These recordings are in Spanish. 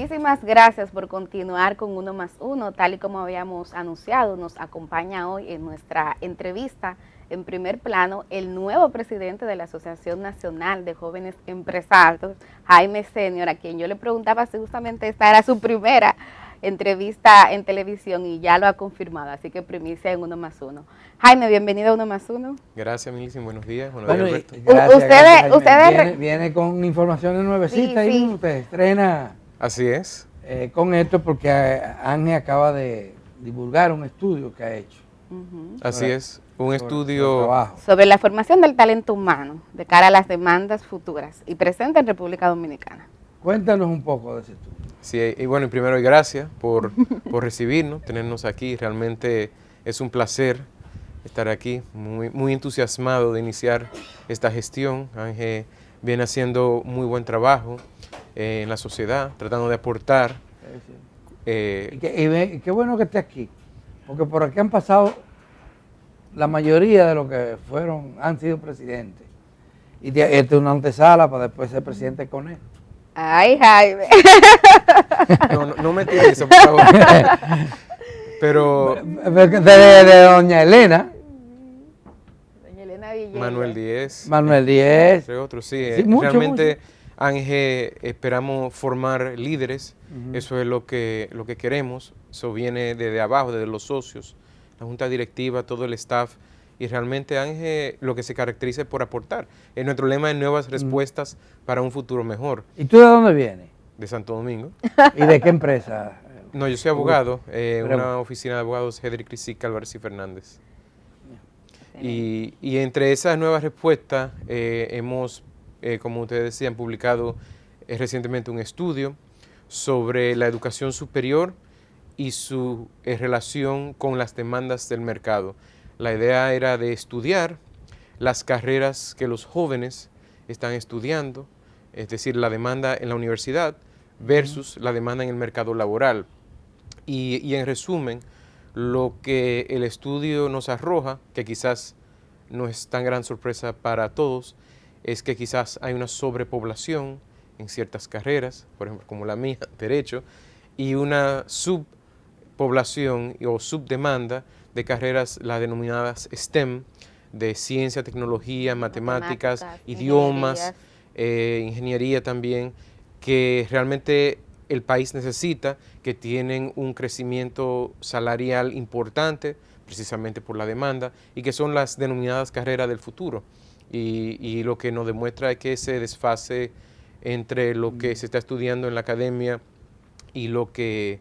Muchísimas gracias por continuar con Uno más Uno, tal y como habíamos anunciado. Nos acompaña hoy en nuestra entrevista en primer plano el nuevo presidente de la Asociación Nacional de Jóvenes Empresarios, Jaime Senior, a quien yo le preguntaba si justamente esta era su primera entrevista en televisión y ya lo ha confirmado, así que primicia en Uno más Uno. Jaime, bienvenido a Uno más Uno. Gracias, Millicent, buenos días. Bueno, Alberto. ustedes viene con informaciones nuevecitas sí. y usted estrena Así es. con esto porque Ángel acaba de divulgar un estudio que ha hecho. Así es, un estudio sobre la formación del talento humano de cara a las demandas futuras y presente en República Dominicana. Cuéntanos un poco de ese estudio. Sí, y bueno, primero gracias por recibirnos, tenernos aquí. Realmente es un placer estar aquí, muy entusiasmado de iniciar esta gestión. Ángel viene haciendo muy buen trabajo en la sociedad, tratando de aportar. Y qué bueno que esté aquí, porque por aquí han pasado la mayoría de los que han sido presidentes. Y este es una antesala para después ser presidente con él. Ay, Jaime. No me tires eso, por favor. Pero de doña Elena. Doña Elena Villegas. Manuel Díez. Entre otros, sí. Realmente, mucho. Ángel, esperamos formar líderes. Eso es lo que queremos. Eso viene desde abajo, desde los socios, la junta directiva, todo el staff. Y realmente Ángel lo que se caracteriza es por aportar. Nuestro lema es nuevas respuestas para un futuro mejor. ¿Y tú de dónde vienes? De Santo Domingo. ¿Y de qué empresa? No, yo soy abogado, una oficina de abogados, Hedrick Crissic, Álvarez y Fernández. Y entre esas nuevas respuestas hemos, como ustedes decían, publicado recientemente un estudio sobre la educación superior y su relación con las demandas del mercado. La idea era de estudiar las carreras que los jóvenes están estudiando, es decir, la demanda en la universidad versus la demanda en el mercado laboral. Y en resumen, lo que el estudio nos arroja, que quizás no es tan gran sorpresa para todos, es que quizás hay una sobrepoblación en ciertas carreras, por ejemplo, como la mía, Derecho, y una subpoblación o subdemanda de carreras, las denominadas STEM, de ciencia, tecnología, matemáticas, idiomas, ingeniería también, que realmente el país necesita, que tienen un crecimiento salarial importante, precisamente por la demanda, y que son las denominadas carreras del futuro. Y lo que nos demuestra es que ese desfase entre lo que se está estudiando en la academia y lo que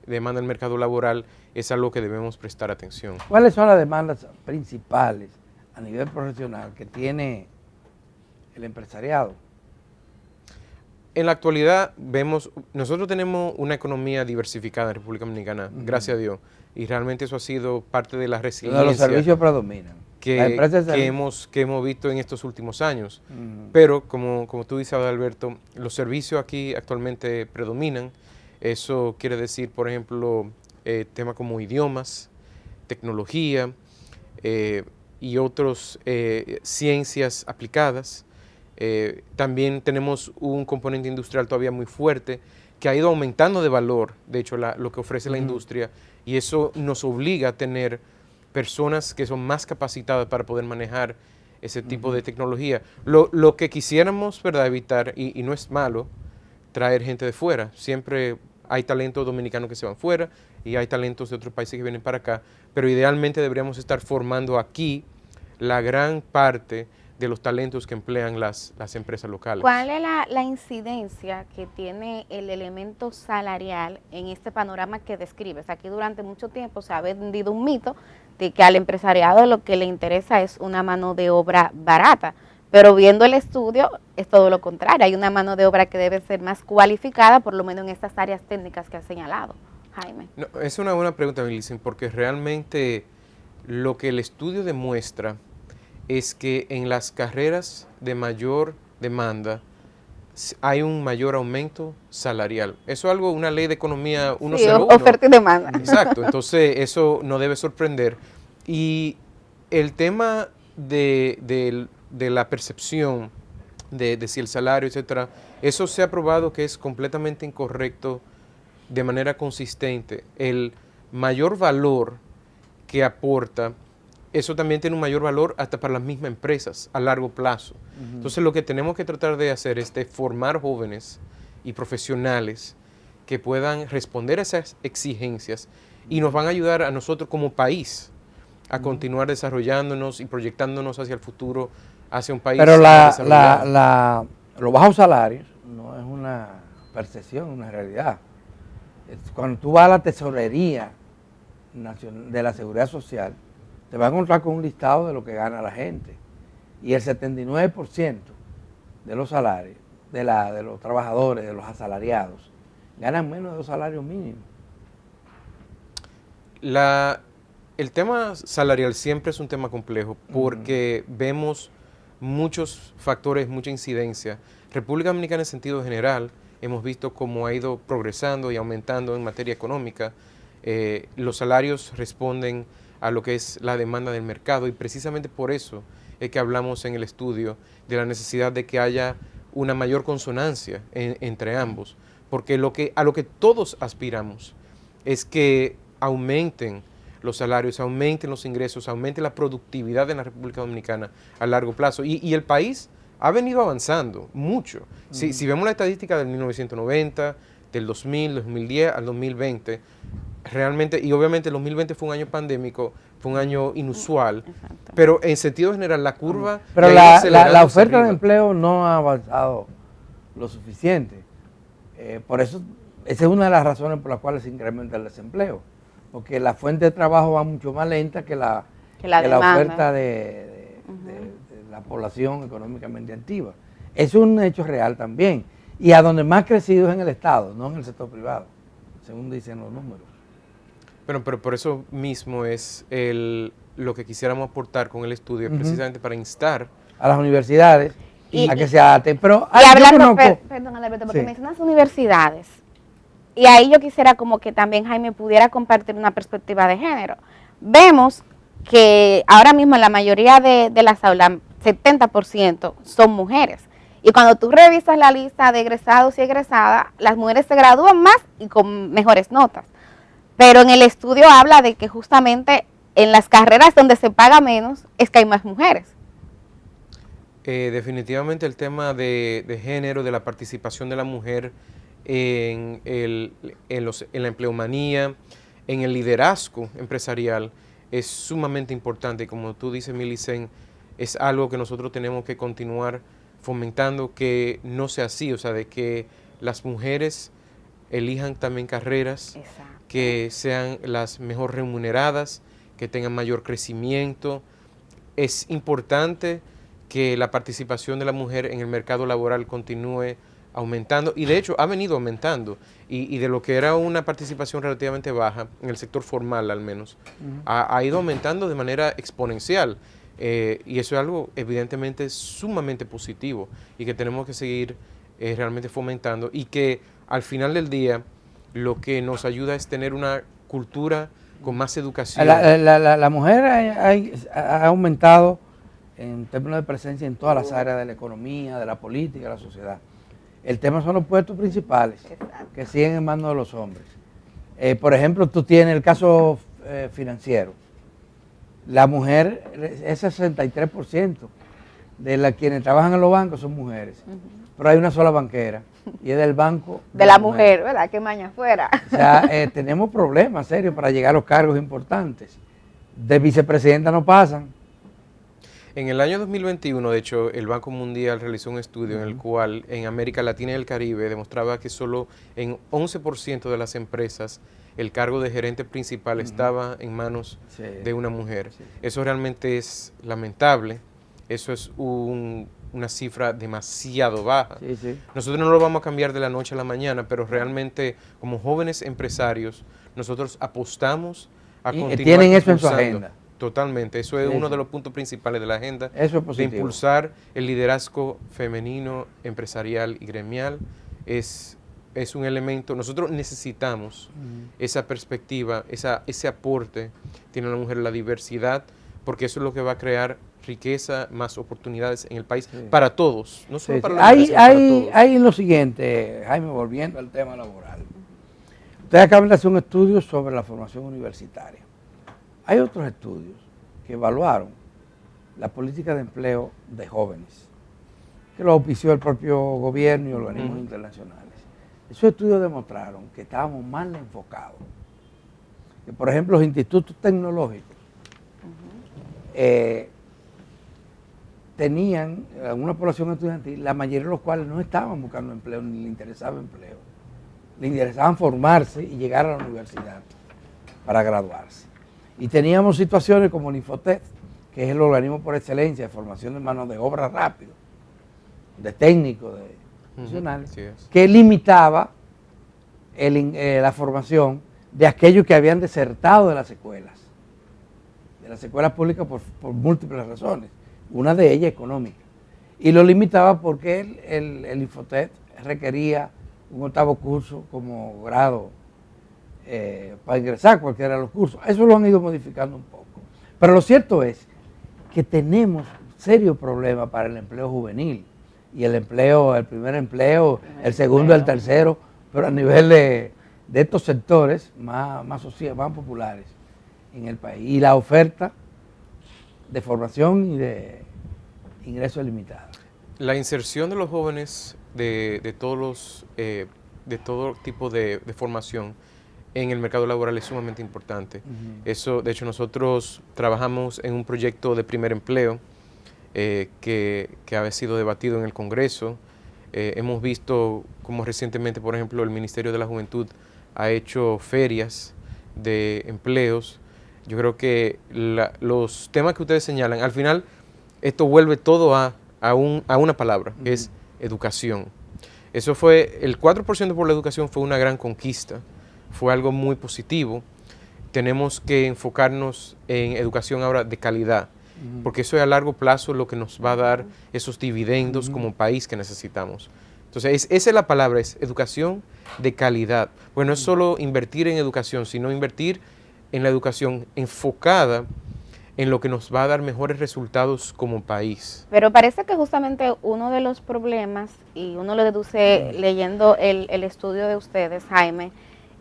demanda el mercado laboral es algo que debemos prestar atención. ¿Cuáles son las demandas principales a nivel profesional que tiene el empresariado? En la actualidad nosotros tenemos una economía diversificada en República Dominicana, gracias a Dios, y realmente eso ha sido parte de la resiliencia. Los servicios predominan. Que hemos visto en estos últimos años. Pero, como tú dices, Alberto, los servicios aquí actualmente predominan. Eso quiere decir, por ejemplo, temas como idiomas, tecnología y otras ciencias aplicadas. También tenemos un componente industrial todavía muy fuerte que ha ido aumentando de valor, de hecho, lo que ofrece la industria, y eso nos obliga a tener personas que son más capacitadas para poder manejar ese tipo de tecnología. Lo que quisiéramos, ¿verdad?, evitar, y no es malo, traer gente de fuera. Siempre hay talentos dominicanos que se van fuera y hay talentos de otros países que vienen para acá, pero idealmente deberíamos estar formando aquí la gran parte de los talentos que emplean las empresas locales. ¿Cuál es la incidencia que tiene el elemento salarial en este panorama que describes? Aquí durante mucho tiempo se ha vendido un mito de que al empresariado lo que le interesa es una mano de obra barata, pero viendo el estudio es todo lo contrario, hay una mano de obra que debe ser más cualificada, por lo menos en estas áreas técnicas que has señalado, Jaime. No, es una buena pregunta, Millicent, porque realmente lo que el estudio demuestra es que en las carreras de mayor demanda hay un mayor aumento salarial. Eso es una ley de economía 101. Sí, oferta y demanda. Exacto, entonces eso no debe sorprender. Y el tema de la percepción de si el salario, etcétera, eso se ha probado que es completamente incorrecto de manera consistente. El mayor valor que aporta, eso también tiene un mayor valor hasta para las mismas empresas a largo plazo. Entonces lo que tenemos que tratar de hacer es de formar jóvenes y profesionales que puedan responder a esas exigencias y nos van a ayudar a nosotros como país a continuar desarrollándonos y proyectándonos hacia el futuro, hacia un país Pero más desarrollado. los bajos salarios no es una percepción, una realidad. Cuando tú vas a la tesorería de la Seguridad Social, te vas a encontrar con un listado de lo que gana la gente. Y el 79% de los salarios, de los trabajadores, de los asalariados, ganan menos de 2 salarios mínimos. El tema salarial siempre es un tema complejo porque vemos muchos factores, mucha incidencia. República Dominicana en sentido general, hemos visto cómo ha ido progresando y aumentando en materia económica. Los salarios responden a lo que es la demanda del mercado y precisamente por eso es que hablamos en el estudio de la necesidad de que haya una mayor consonancia entre ambos, porque a lo que todos aspiramos es que aumenten los salarios, aumenten los ingresos, aumente la productividad en la República Dominicana a largo plazo. Y el país ha venido avanzando mucho. Si vemos la estadística del 1990, del 2000, 2010 al 2020, realmente, y obviamente el 2020 fue un año pandémico, fue un año inusual, pero en sentido general la curva... Pero la oferta de empleo no ha avanzado lo suficiente. Por eso, esa es una de las razones por las cuales se incrementa el desempleo, porque la fuente de trabajo va mucho más lenta que la oferta de la población económicamente activa. Es un hecho real también, y a donde más crecido es en el Estado, no en el sector privado, según dicen los números. Pero por eso mismo es lo que quisiéramos aportar con el estudio, precisamente para instar a las universidades a que se adapten. Pero hablando, perdón Alberto, porque mencionas universidades, y ahí yo quisiera como que también Jaime pudiera compartir una perspectiva de género. Vemos que ahora mismo la mayoría de las aulas, 70% son mujeres. Y cuando tú revisas la lista de egresados y egresadas, las mujeres se gradúan más y con mejores notas. Pero en el estudio habla de que justamente en las carreras donde se paga menos es que hay más mujeres. Definitivamente el tema de género, de la participación de la mujer en la empleomanía, en el liderazgo empresarial, es sumamente importante. Como tú dices, Milicen, es algo que nosotros tenemos que continuar fomentando, que no sea así, o sea, de que las mujeres elijan también carreras que sean las mejor remuneradas, que tengan mayor crecimiento. Es importante que la participación de la mujer en el mercado laboral continúe aumentando, y de hecho ha venido aumentando, y de lo que era una participación relativamente baja, en el sector formal al menos, ha ido aumentando de manera exponencial, y eso es algo evidentemente sumamente positivo, y que tenemos que seguir realmente fomentando, y que al final del día lo que nos ayuda es tener una cultura con más educación. La mujer ha aumentado en términos de presencia en todas las áreas de la economía, de la política, de la sociedad. El tema son los puestos principales, que siguen en manos de los hombres. Por ejemplo, tú tienes el caso financiero. La mujer, es 63% de quienes trabajan en los bancos son mujeres. Pero hay una sola banquera, y es del banco de la mujer, ¿verdad? Qué maña fuera. O sea, tenemos problemas serios para llegar a los cargos importantes. De vicepresidenta no pasan. En el año 2021, de hecho, el Banco Mundial realizó un estudio en el cual en América Latina y el Caribe demostraba que solo en 11% de las empresas el cargo de gerente principal estaba en manos de una mujer. Eso realmente es lamentable, eso es una cifra demasiado baja. Nosotros no lo vamos a cambiar de la noche a la mañana, pero realmente como jóvenes empresarios nosotros apostamos a continuar tienen eso en su agenda. Totalmente, eso es uno de los puntos principales de la agenda, eso es positivo. De impulsar el liderazgo femenino, empresarial y gremial. Es un elemento, nosotros necesitamos esa perspectiva, ese aporte, tiene la mujer, la diversidad, porque eso es lo que va a crear riqueza, más oportunidades en el país para todos, no solo para sí. la migración, para todos. Hay lo siguiente, Jaime, volviendo al tema laboral. Ustedes acaban de hacer un estudio sobre la formación universitaria. Hay otros estudios que evaluaron la política de empleo de jóvenes, que lo auspició el propio gobierno y organismos internacionales. Esos estudios demostraron que estábamos mal enfocados. Que, por ejemplo, los institutos tecnológicos tenían una población estudiantil, la mayoría de los cuales no estaban buscando empleo, ni le interesaba empleo. Le interesaban formarse y llegar a la universidad para graduarse. Y teníamos situaciones como el Infotet, que es el organismo por excelencia de formación de mano de obra rápido, de técnicos, de profesionales, que limitaba la formación de aquellos que habían desertado de las escuelas públicas por múltiples razones, una de ellas económica. Y lo limitaba porque el Infotet requería un 8º curso como grado para ingresar a cualquiera de los cursos. Eso lo han ido modificando un poco. Pero lo cierto es que tenemos serios problemas para el empleo juvenil y el primer empleo, el segundo, el tercero, pero a nivel de estos sectores más populares en el país. Y la oferta de formación y de ingresos limitados. La inserción de los jóvenes de todo tipo de formación en el mercado laboral es sumamente importante. Eso, de hecho, nosotros trabajamos en un proyecto de primer empleo que ha sido debatido en el Congreso. Hemos visto como recientemente, por ejemplo, el Ministerio de la Juventud ha hecho ferias de empleos. Yo creo que los temas que ustedes señalan, al final esto vuelve todo a una palabra, que es educación. Eso fue, el 4% por la educación fue una gran conquista, fue algo muy positivo. Tenemos que enfocarnos en educación ahora de calidad, porque eso es a largo plazo lo que nos va a dar esos dividendos como país que necesitamos. Entonces, esa es la palabra, es educación de calidad. Bueno, no es solo invertir en educación, sino invertir en la educación enfocada en lo que nos va a dar mejores resultados como país. Pero parece que justamente uno de los problemas, y uno lo deduce leyendo el estudio de ustedes, Jaime,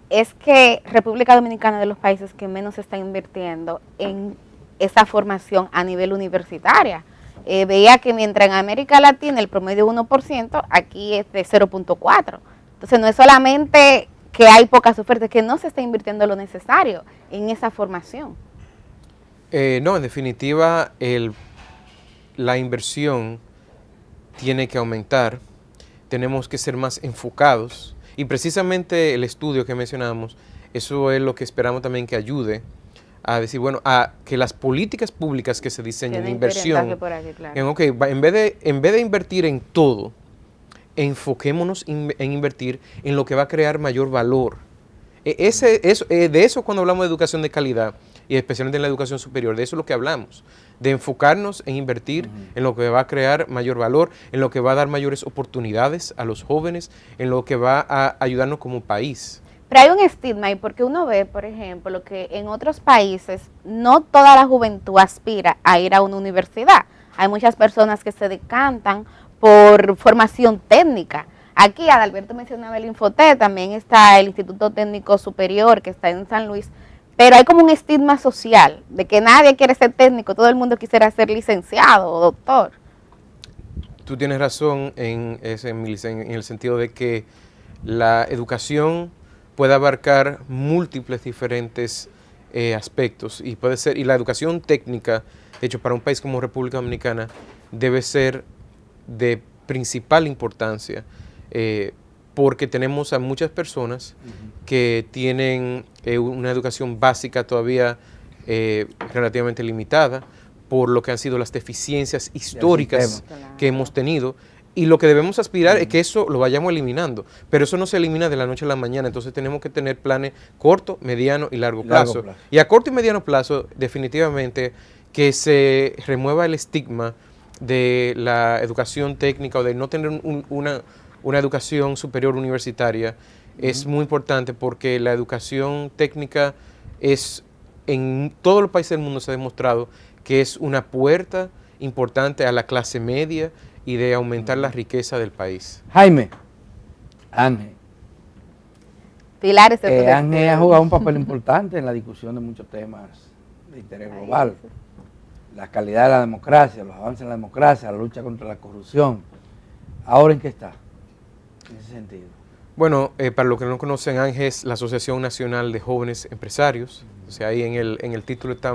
es que República Dominicana es de los países que menos está invirtiendo en esa formación a nivel universitaria. Veía que mientras en América Latina el promedio es 1%, aquí es de 0.4%. Entonces no es solamente que hay pocas ofertas, es que no se está invirtiendo lo necesario en esa formación. No, en definitiva, la inversión tiene que aumentar, tenemos que ser más enfocados y precisamente el estudio que mencionamos, eso es lo que esperamos también que ayude a decir, bueno, a que las políticas públicas que se diseñen de inversión, por aquí, claro. en vez de invertir en todo, enfoquémonos en invertir en lo que va a crear mayor valor. De eso cuando hablamos de educación de calidad, y especialmente en la educación superior, de eso es lo que hablamos, de enfocarnos en invertir en lo que va a crear mayor valor, en lo que va a dar mayores oportunidades a los jóvenes, en lo que va a ayudarnos como país. Pero hay un estigma ahí, porque uno ve, por ejemplo, que en otros países no toda la juventud aspira a ir a una universidad. Hay muchas personas que se decantan por formación técnica. Aquí, Adalberto mencionaba el Infotet, también está el Instituto Técnico Superior, que está en San Luis, pero hay como un estigma social, de que nadie quiere ser técnico, todo el mundo quisiera ser licenciado o doctor. Tú tienes razón en el sentido de que la educación puede abarcar múltiples diferentes aspectos y puede ser, y la educación técnica, de hecho, para un país como República Dominicana, debe ser de principal importancia, porque tenemos a muchas personas que tienen una educación básica todavía relativamente limitada por lo que han sido las deficiencias históricas que hemos tenido, y lo que debemos aspirar es que eso lo vayamos eliminando, pero eso no se elimina de la noche a la mañana, entonces tenemos que tener planes corto, mediano y largo plazo. Y a corto y mediano plazo, definitivamente, que se remueva el estigma de la educación técnica o de no tener una educación superior universitaria. Es muy importante porque la educación técnica es, en todos los países del mundo se ha demostrado que es una puerta importante a la clase media y de aumentar la riqueza del país. Jaime, Ángel. Pilares de Ángel ha jugado un papel importante en la discusión de muchos temas de interés global. La calidad de la democracia, los avances en la democracia, la lucha contra la corrupción. ¿Ahora en qué está? En ese sentido. Bueno, para los que no conocen, ANGE es la Asociación Nacional de Jóvenes Empresarios. O sea, ahí en el título está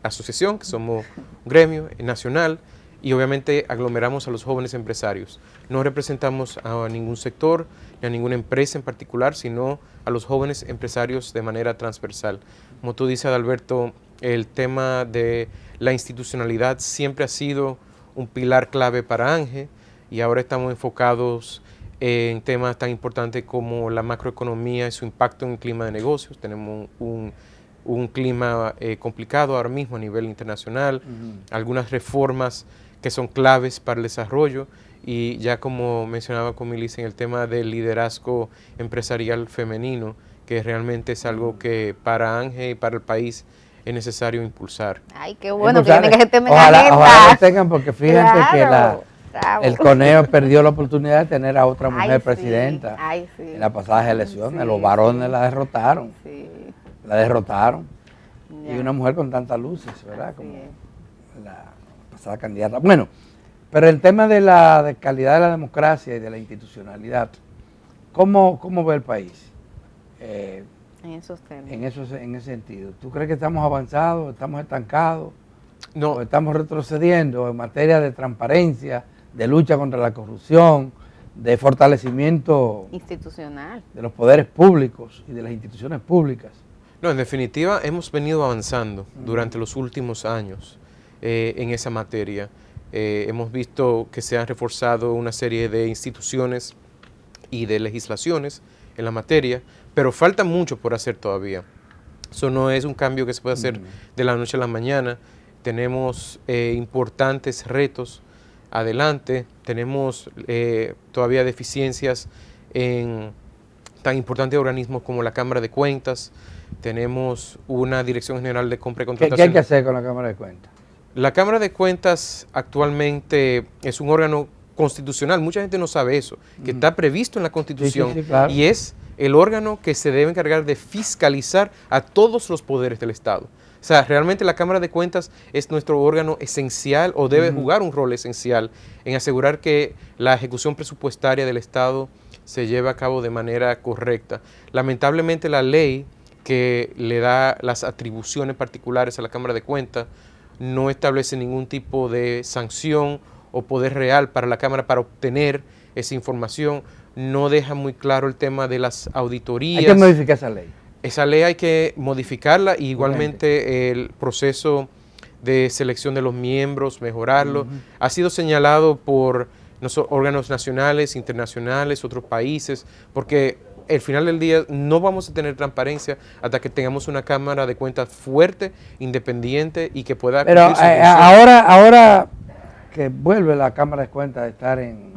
asociación, que somos un gremio nacional, y obviamente aglomeramos a los jóvenes empresarios. No representamos a ningún sector ni a ninguna empresa en particular, sino a los jóvenes empresarios de manera transversal. Como tú dices, Adalberto, el tema de la institucionalidad siempre ha sido un pilar clave para ANGE, y ahora estamos enfocados en temas tan importantes como la macroeconomía y su impacto en el clima de negocios. Tenemos un clima complicado ahora mismo a nivel internacional, algunas reformas que son claves para el desarrollo, y ya como mencionaba con Melissa en el tema del liderazgo empresarial femenino, que realmente es algo que para ANGE y para el país es necesario impulsar. Ay, qué bueno, que tiene que gente ojalá lo tengan, porque fíjense que el CONEO perdió la oportunidad de tener a otra mujer presidenta en las pasadas elecciones. Los varones la derrotaron. La derrotaron. Y una mujer con tantas luces, ¿verdad? Como la pasada candidata. Bueno, pero el tema de la calidad de la democracia y de la institucionalidad, ¿cómo ve el país? En esos temas. En ese sentido. ¿Tú crees que estamos avanzados, estamos estancados? No. ¿O estamos retrocediendo en materia de transparencia, de lucha contra la corrupción, de fortalecimiento institucional de los poderes públicos y de las instituciones públicas? No, en definitiva hemos venido avanzando durante los últimos años en esa materia. Hemos visto que se han reforzado una serie de instituciones y de legislaciones en la materia, pero falta mucho por hacer todavía. Eso no es un cambio que se puede hacer de la noche a la mañana. Tenemos importantes retos adelante, tenemos todavía deficiencias en tan importantes organismos como la Cámara de Cuentas, tenemos una Dirección General de Compra y Contratación. ¿Qué hay que hacer con la Cámara de Cuentas? La Cámara de Cuentas actualmente es un órgano constitucional, mucha gente no sabe eso, que está previsto en la Constitución, claro. Y es el órgano que se debe encargar de fiscalizar a todos los poderes del Estado. O sea, realmente la Cámara de Cuentas es nuestro órgano esencial, o debe jugar un rol esencial en asegurar que la ejecución presupuestaria del Estado se lleve a cabo de manera correcta. Lamentablemente la ley que le da las atribuciones particulares a la Cámara de Cuentas no establece ningún tipo de sanción o poder real para la Cámara para obtener esa información. No deja muy claro el tema de las auditorías. Hay que modificar esa ley. Esa ley hay que modificarla, y igualmente el proceso de selección de los miembros, mejorarlo. Ha sido señalado por órganos nacionales, internacionales, otros países, porque al final del día no vamos a tener transparencia hasta que tengamos una Cámara de Cuentas fuerte, independiente y que pueda cumplir su función. Ahora que vuelve la Cámara de Cuentas a estar en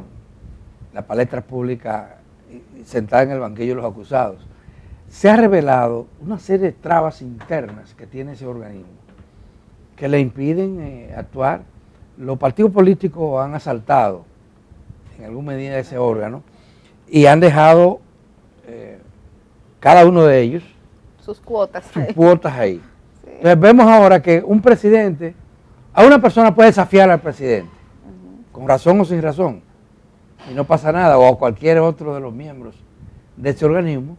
la palestra pública, sentada en el banquillo de los acusados, se ha revelado una serie de trabas internas que tiene ese organismo que le impiden actuar. Los partidos políticos han asaltado en alguna medida ese órgano y han dejado cada uno de ellos sus cuotas ahí. Sí. Entonces vemos ahora que un presidente, a una persona puede desafiar al presidente, con razón o sin razón, y no pasa nada, o a cualquier otro de los miembros de ese organismo,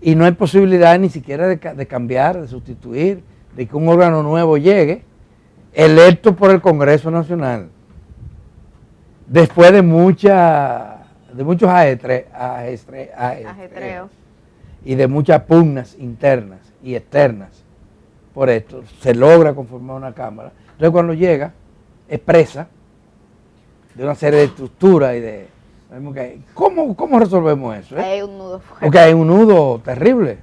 y no hay posibilidad ni siquiera de cambiar, de sustituir, de que un órgano nuevo llegue, electo por el Congreso Nacional, después de muchos ajetreos y de muchas pugnas internas y externas. Por esto se logra conformar una Cámara. Entonces cuando llega, es presa de una serie de estructuras y de... ¿Cómo resolvemos eso? Hay un nudo fuerte. Porque hay un nudo terrible.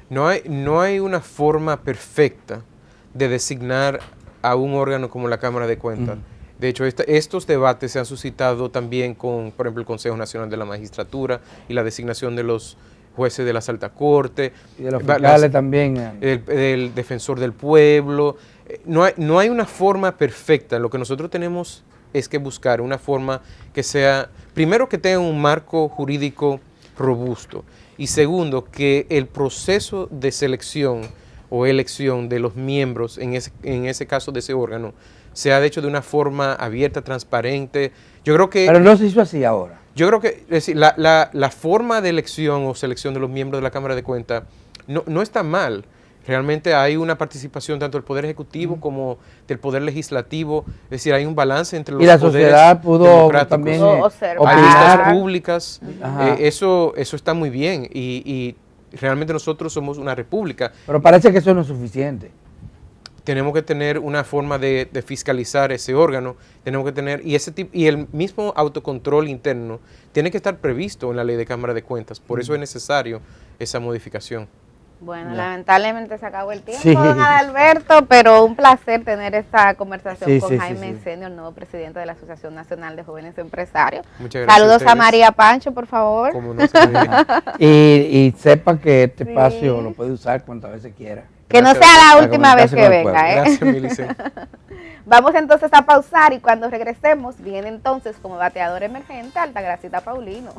No hay una forma perfecta de designar a un órgano como la Cámara de Cuentas. De hecho, estos debates se han suscitado también con, por ejemplo, el Consejo Nacional de la Magistratura y la designación de los jueces de las altas cortes. Y de los fiscales también. El defensor del pueblo. No hay una forma perfecta. Lo que nosotros tenemos es que buscar una forma que sea, primero, que tenga un marco jurídico robusto, y segundo, que el proceso de selección o elección de los miembros, en ese caso de ese órgano, sea de hecho de una forma abierta, transparente. Yo creo que... Pero no se hizo así ahora. Yo creo que, es decir, la forma de elección o selección de los miembros de la Cámara de Cuentas no está mal. Realmente hay una participación tanto del Poder Ejecutivo como del Poder Legislativo. Es decir, hay un balance entre los poderes. Y la poderes sociedad pudo democráticos. también Hay listas públicas. Ajá. Eso está muy bien. Y realmente nosotros somos una república. Pero parece que eso no es suficiente. Tenemos que tener una forma de fiscalizar ese órgano, tenemos que tener, y el mismo autocontrol interno tiene que estar previsto en la Ley de Cámara de Cuentas, por eso es necesario esa modificación. Bueno, lamentablemente se acabó el tiempo, Sí. don Adalberto, pero un placer tener esta conversación Sí, con sí, Jaime sí. Senior, nuevo presidente de la Asociación Nacional de Jóvenes Empresarios. Muchas gracias. Saludos a ustedes. María Pancho, por favor. Como no se me- Y sepa que este Sí. espacio lo puede usar cuantas veces quiera. Que no Gracias. sea la Para última vez comunicarse que con el venga, ¿eh? Gracias, Milicen. Vamos entonces a pausar y cuando regresemos, viene entonces como bateador emergente Altagracita Paulino.